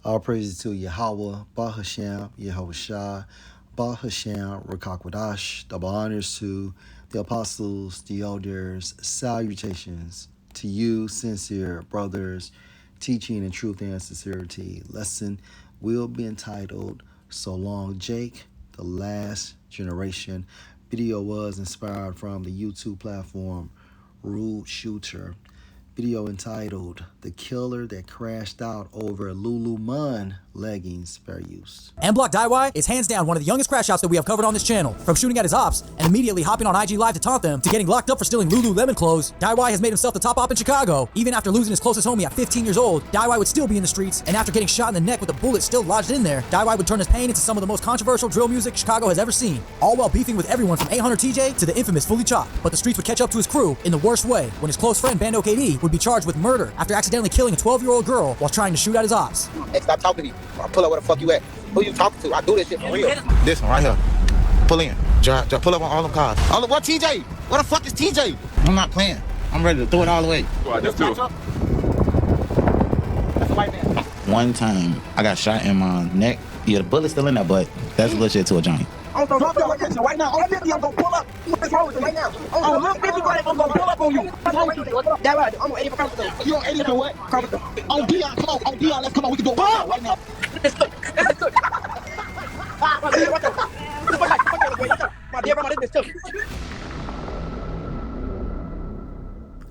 All praises to Yahweh, Bahasham, Yahweh Shah, Bahasham, Rakakwadash. Double honors to the apostles, the elders. Salutations to you, sincere brothers, teaching in truth and sincerity. Lesson will be entitled So Long Jake, the Last Generation. Video was inspired from the YouTube platform Rude Shooter. Video entitled The Killer That Crashed Out Over Lululemon Leggings Fair Use. M-Block Daiwai is hands down one of the youngest crash outs that we have covered on this channel. From shooting at his ops and immediately hopping on IG Live to taunt them, to getting locked up for stealing Lululemon clothes, Daiwai has made himself the top op in Chicago. Even after losing his closest homie at 15 years old, Daiwai would still be in the streets, and after getting shot in the neck with a bullet still lodged in there, Daiwai would turn his pain into some of the most controversial drill music Chicago has ever seen, all while beefing with everyone from 800 TJ to the infamous Fully Chopped. But the streets would catch up to his crew in the worst way, when his close friend Bando KD would be charged with murder after accidentally killing a 12-year-old girl while trying to shoot at his ops. Hey, stop talking to me. I'll pull up where the fuck you at. Who you talking to? I do this shit for real. This one right here. Pull in. Drive, pull up on all them cars. All what TJ? What the fuck is TJ? I'm not playing. I'm ready to throw it all the way. That's a white man. One time, I got shot in my neck. Yeah, the bullet's still in there, but that's a little shit to a Johnny. I'm gonna drop your attention right now. On 50, I'm gonna pull up. What's wrong with you right now? On 50, right, I'm gonna pull up on you. What's wrong with you? That right. I'm on 80 for comfortable. You on 80 for what? Comfortable. On Dion, come on. On Dion, let's come on. We can go right now. Let's go. Let's go. My dear brother, this bitch took.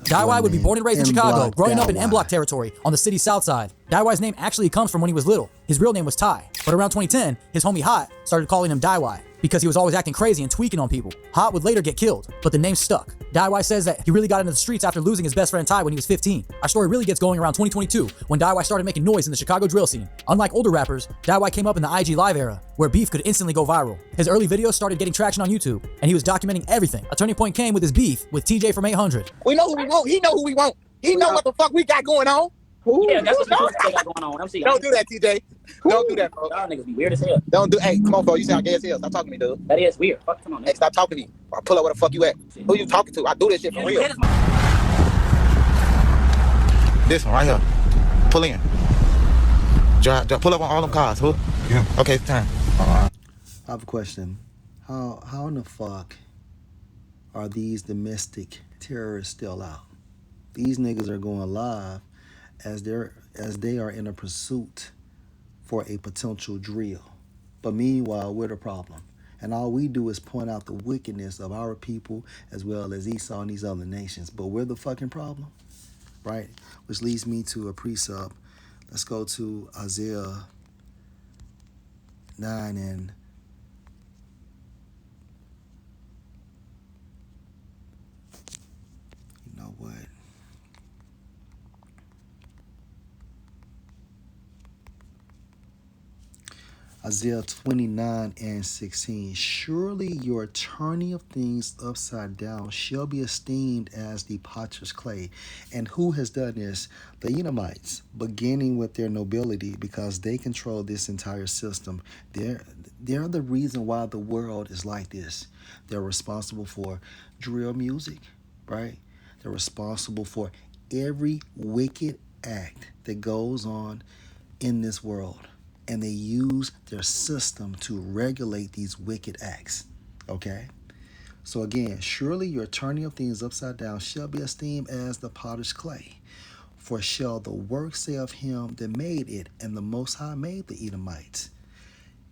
Daiwai would be born and raised in Chicago, M-Block growing up in Daiwai. M-Block territory on the city's south side. Daiwai's name actually comes from when he was little. His real name was Ty, but around 2010, his homie Hot started calling him Daiwai because he was always acting crazy and tweaking on people. Hot would later get killed, but the name stuck. Daiwai says that he really got into the streets after losing his best friend Ty when he was 15. Our story really gets going around 2022 when Daiwai started making noise in the Chicago drill scene. Unlike older rappers, Daiwai came up in the IG Live era, where beef could instantly go viral. His early videos started getting traction on YouTube, and he was documenting everything. A turning point came with his beef with TJ from 800. We know who we want. He know who we want. He know what the fuck we got going on. Yeah, that's what they got going on. I'm seeing. Don't do that, TJ. Don't do that, bro. Y'all niggas be weird as hell. Don't do. Hey, come on, bro. You sound gay as hell. Stop talking to me, dude. That is weird. Fuck, come on, Hey, nigga. stop talking to me. I'll pull up where the fuck you at. Who you talking to? I do this shit for real. This one right here. Pull in. Drive, pull up on all them cars. Who? Yeah. Okay, it's time. I have a question. How in the fuck are these domestic terrorists still out? These niggas are going live as they are in a pursuit for a potential drill. But meanwhile, we're the problem. And all we do is point out the wickedness of our people as well as Esau and these other nations. But we're the fucking problem, right? Which leads me to a precept. Let's go to Isaiah 9 and you know what? Isaiah 29 and 16. Surely your turning of things upside down shall be esteemed as the potter's clay. And who has done this? The Edomites, beginning with their nobility, because they control this entire system. They're the reason why the world is like this. They're responsible for drill music, right? They're responsible for every wicked act that goes on in this world. And they use their system to regulate these wicked acts. Okay? So again, surely your turning of things upside down shall be esteemed as the potter's clay. For shall the work say of him that made it, and the Most High made the Edomites?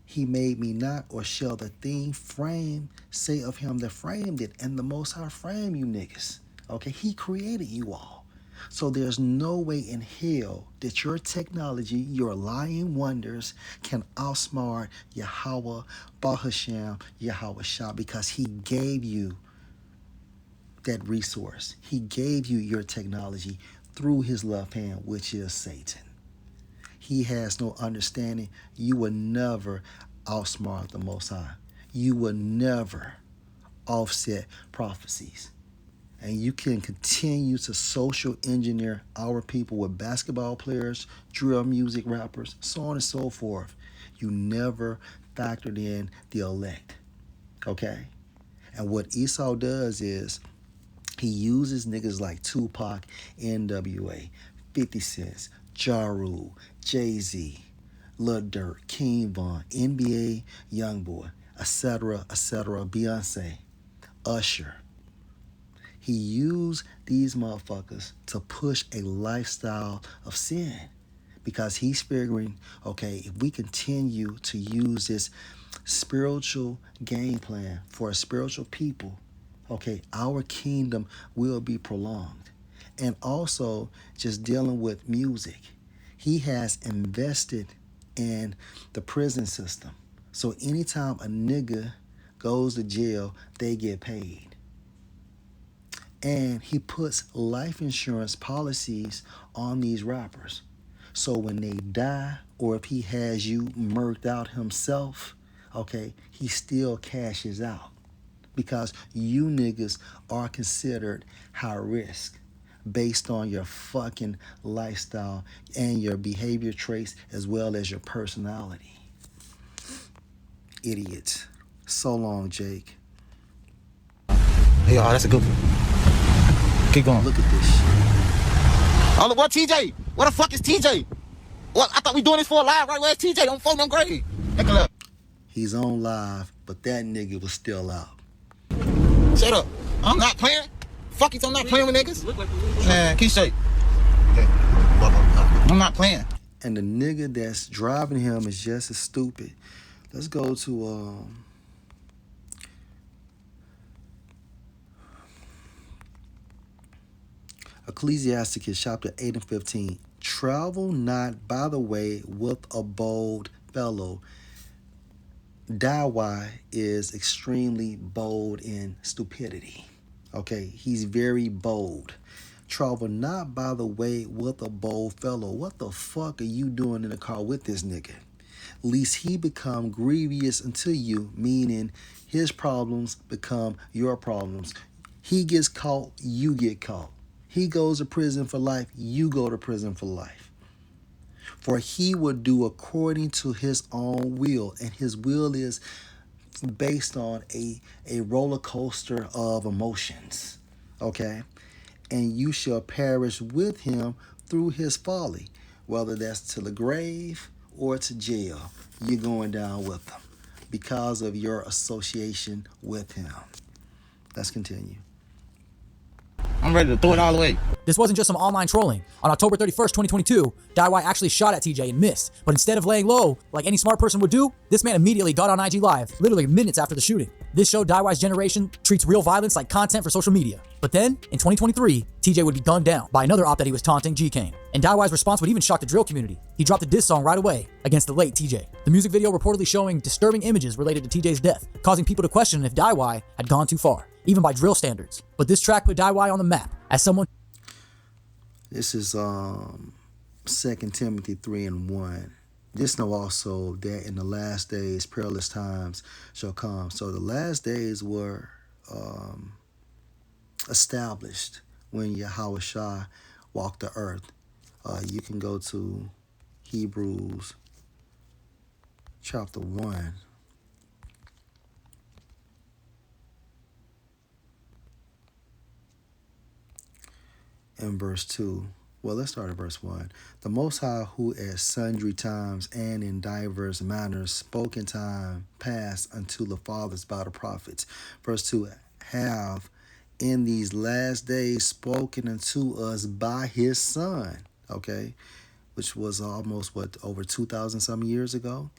He made me not, or shall the thing framed say of him that framed it, and the Most High framed you niggas? Okay? He created you all. So there's no way in hell that your technology, your lying wonders, can outsmart Yahweh, Bahasham, Yahweh Shah, because he gave you that resource. He gave you your technology through his left hand, which is Satan. He has no understanding. You will never outsmart the Most High. You will never offset prophecies. And you can continue to social engineer our people with basketball players, drill music rappers, so on and so forth. You never factored in the elect, okay? And what Esau does is he uses niggas like Tupac, NWA, 50 Cent, Ja Rule, Jay-Z, Lil Durk, King Von, NBA Youngboy, etc., etc., Beyonce, Usher. He used these motherfuckers to push a lifestyle of sin because he's figuring, okay, if we continue to use this spiritual game plan for a spiritual people, okay, our kingdom will be prolonged. And also just dealing with music. He has invested in the prison system. So anytime a nigga goes to jail, they get paid. And he puts life insurance policies on these rappers. So when they die, or if he has you murked out himself, okay, he still cashes out. Because you niggas are considered high risk based on your fucking lifestyle and your behavior traits as well as your personality. Idiots. So long, Jake. Hey, y'all, that's a good one. Keep going. Look at this shit. Oh, look, what TJ? What the fuck is TJ? What? I thought we doing this for a live, right? Where's TJ? Don't phone them grade. Take a look. He's on live, but that nigga was still out. Shut up. I'm not playing. Fuck it, I'm not playing with niggas. Man, keep straight. Okay. I'm not playing. And the nigga that's driving him is just as stupid. Let's go to Ecclesiasticus chapter 8 and 15. Travel not by the way with a bold fellow. Dawai is extremely bold in stupidity. Okay, he's very bold. Travel not by the way with a bold fellow. What the fuck are you doing in the car with this nigga? Lest he become grievous unto you, meaning his problems become your problems. He gets caught, you get caught. He goes to prison for life, you go to prison for life. For he will do according to his own will, and his will is based on a roller coaster of emotions, okay? And you shall perish with him through his folly, whether that's to the grave or to jail. You're going down with him because of your association with him. Let's continue. I'm ready to throw it all away. This wasn't just some online trolling. On October 31st, 2022, Dawai actually shot at TJ and missed. But instead of laying low, like any smart person would do, this man immediately got on IG Live, literally minutes after the shooting. This showed Dawai's generation treats real violence like content for social media. But then, in 2023, TJ would be gunned down by another op that he was taunting, G-Kane. And Dawai's response would even shock the drill community. He dropped a diss song right away against the late TJ. The music video reportedly showing disturbing images related to TJ's death, causing people to question if Dawai had gone too far, even by drill standards. But this track put Dawai on the map as someone. This is 2 Timothy 3 and 1. This know also that in the last days perilous times shall come. So the last days were established when Yahweh Shah walked the earth. You can go to Hebrews chapter 1. In verse 2. Well, let's start at verse 1. The Most High, who at sundry times and in diverse manners spoke in time past unto the fathers by the prophets. Verse 2, have in these last days spoken unto us by his Son, okay, which was almost, over 2,000 some years ago,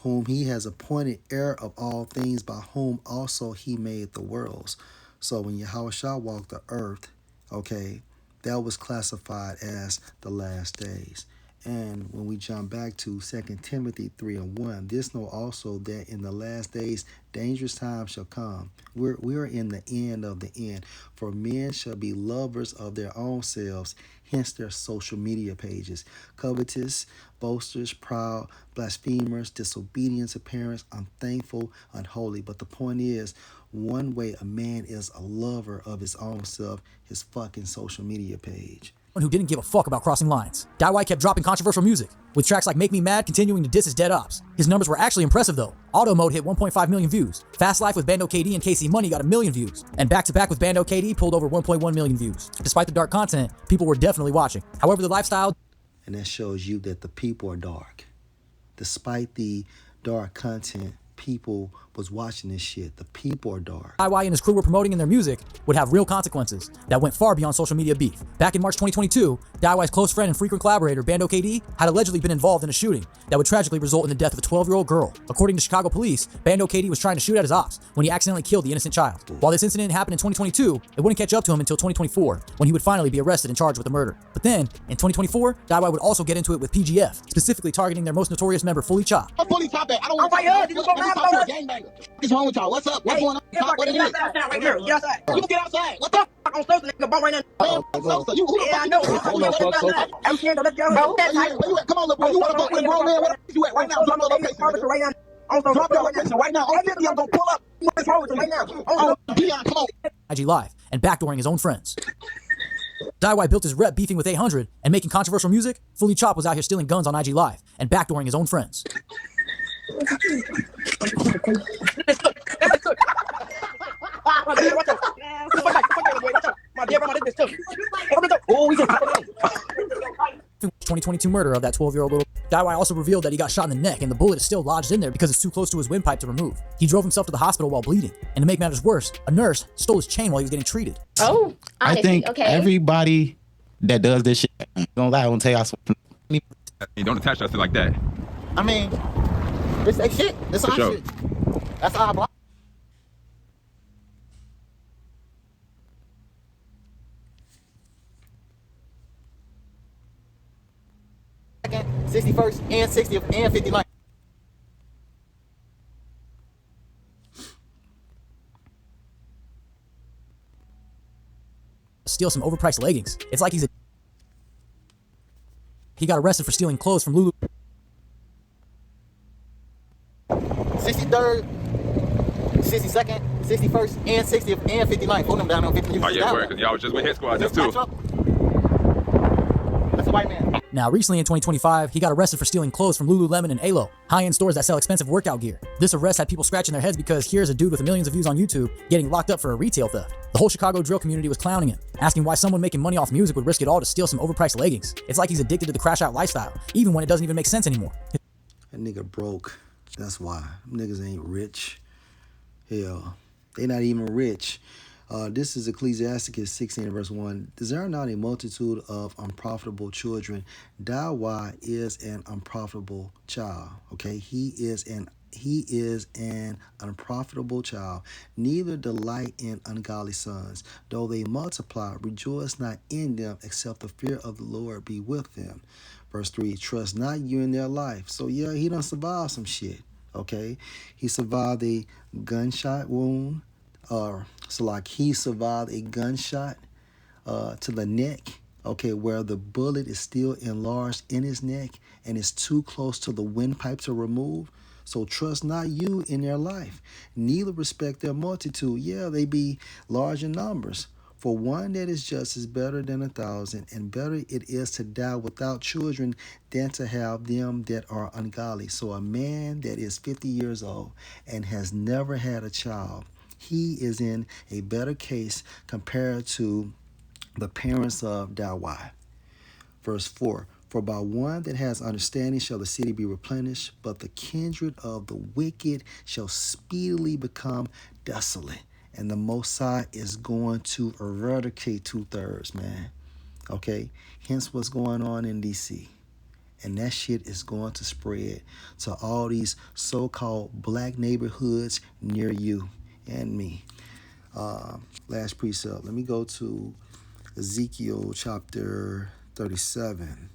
whom he has appointed heir of all things, by whom also he made the worlds. So when Yahweh Shah walked the earth, okay, that was classified as the last days. And when we jump back to 2 Timothy 3 and 1, this know also that in the last days dangerous times shall come. We're in the end of the end. For men shall be lovers of their own selves, hence their social media pages, covetous, boasters, proud, blasphemers, disobedient to parents, unthankful, unholy. But the point is, one way a man is a lover of his own self, his fucking social media page. Who didn't give a fuck about crossing lines. Dawai kept dropping controversial music, with tracks like Make Me Mad continuing to diss his dead ops. His numbers were actually impressive though. Auto Mode hit 1.5 million views. Fast Life with Bando KD and KC Money got 1 million views. And Back to Back with Bando KD pulled over 1.1 million views. Despite the dark content, people were definitely watching. However, the lifestyle. And that shows you that the people are dark. Despite the dark content, people was watching this shit. The people are dark. DIY and his crew were promoting in their music would have real consequences that went far beyond social media beef. Back in March 2022, DIY's close friend and frequent collaborator, Bando KD, had allegedly been involved in a shooting that would tragically result in the death of a 12-year-old girl. According to Chicago police, Bando KD was trying to shoot at his ops when he accidentally killed the innocent child. While this incident happened in 2022, it wouldn't catch up to him until 2024, when he would finally be arrested and charged with the murder. But then, in 2024, DIY would also get into it with PGF, specifically targeting their most notorious member, Fully Chop. I'm fully top back. I don't want to talk to you. What's gangbanger? What's wrong with y'all? What's up? What's going on? What it is? Right here. Get outside. You can get outside. What the fuck? I'm supposed to nigga bump right now. You who the fuck? I know. I'm scared to let you go. Where you at? Come on, look, bro. You want to go with a grown man? Where you at right now? Drop your location right now. Drop your location right now. I'm gonna pull up. What's wrong with you right now? Oh, Dion, come on. IG Live and backdooring his own friends. DIY built his rep beefing with 800 and making controversial music. Fully Chop was out here stealing guns on IG Live and backdooring his own friends. My dear brother, this too. 2022 murder of that 12-year-old little. DIY also revealed that he got shot in the neck and the bullet is still lodged in there because it's too close to his windpipe to remove. He drove himself to the hospital while bleeding, and to make matters worse, a nurse stole his chain while he was getting treated. Oh, I think okay. everybody that does this shit, don't lie, I won't tell you. You don't attach us to like that. I mean, it's their shit. It's our sure. shit. That's our block. Second, 61st, and 60th, and 59th. Steal some overpriced leggings. It's like he got arrested for stealing clothes from Lulu. 63rd, 62nd, 61st, and 60th, and 59th. Hold them down on 50. Oh yeah, word, because y'all was just with his squad just too. That's a white man. Now, recently in 2025, he got arrested for stealing clothes from Lululemon and Alo, high-end stores that sell expensive workout gear. This arrest had people scratching their heads because here's a dude with millions of views on YouTube getting locked up for a retail theft. The whole Chicago drill community was clowning him, asking why someone making money off music would risk it all to steal some overpriced leggings. It's like he's addicted to the crash-out lifestyle, even when it doesn't even make sense anymore. That nigga broke. That's why. Niggas ain't rich. Hell, they not even rich. This is Ecclesiasticus 16 verse 1. Is there not a multitude of unprofitable children? DIY is an unprofitable child. Okay, he is an unprofitable child. Neither delight in ungodly sons. Though they multiply, rejoice not in them, except the fear of the Lord be with them. Verse 3, trust not you in their life. So yeah, he done survived some shit. Okay, he survived a gunshot wound. So like he survived a gunshot to the neck, okay, where the bullet is still enlarged in his neck and is too close to the windpipe to remove. So trust not you in their life, neither respect their multitude. Yeah, they be large in numbers. For one that is just is better than 1,000, and better it is to die without children than to have them that are ungodly. So a man that is 50 years old and has never had a child, he is in a better case compared to the parents of DIY. Verse 4, for by one that has understanding shall the city be replenished, but the kindred of the wicked shall speedily become desolate. And the Most High is going to eradicate 2/3, man. Okay? Hence what's going on in D.C. And that shit is going to spread to all these so-called black neighborhoods near you and me. Last precept. Let me go to Ezekiel chapter 37.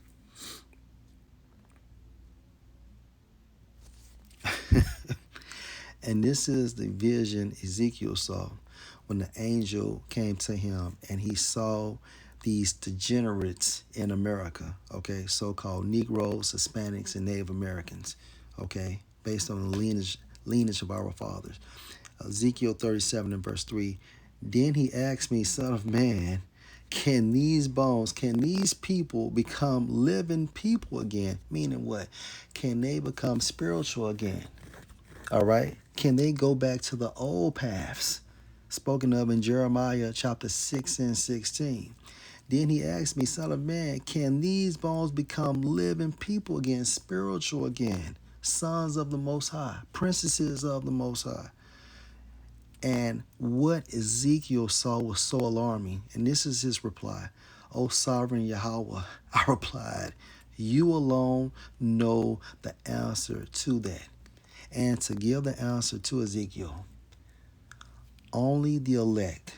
And this is the vision Ezekiel saw when the angel came to him and he saw these degenerates in America, okay, so-called Negroes, Hispanics, and Native Americans, okay, based on the lineage of our fathers. Ezekiel 37 and verse 3, then he asked me, son of man, can these bones, can these people become living people again? Meaning what? Can they become spiritual again? All right? Can they go back to the old paths spoken of in Jeremiah chapter 6 and 16? Then he asked me, son of man, can these bones become living people again, spiritual again? sons of the Most High, princesses of the Most High. And what Ezekiel saw was so alarming. And this is his reply. O sovereign Yahweh, I replied, you alone know the answer to that. And to give the answer to Ezekiel, only the elect,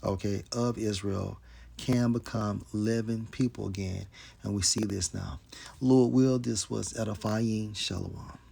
okay, of Israel can become living people again. And we see this now. Lord will, this was edifying. Shalom.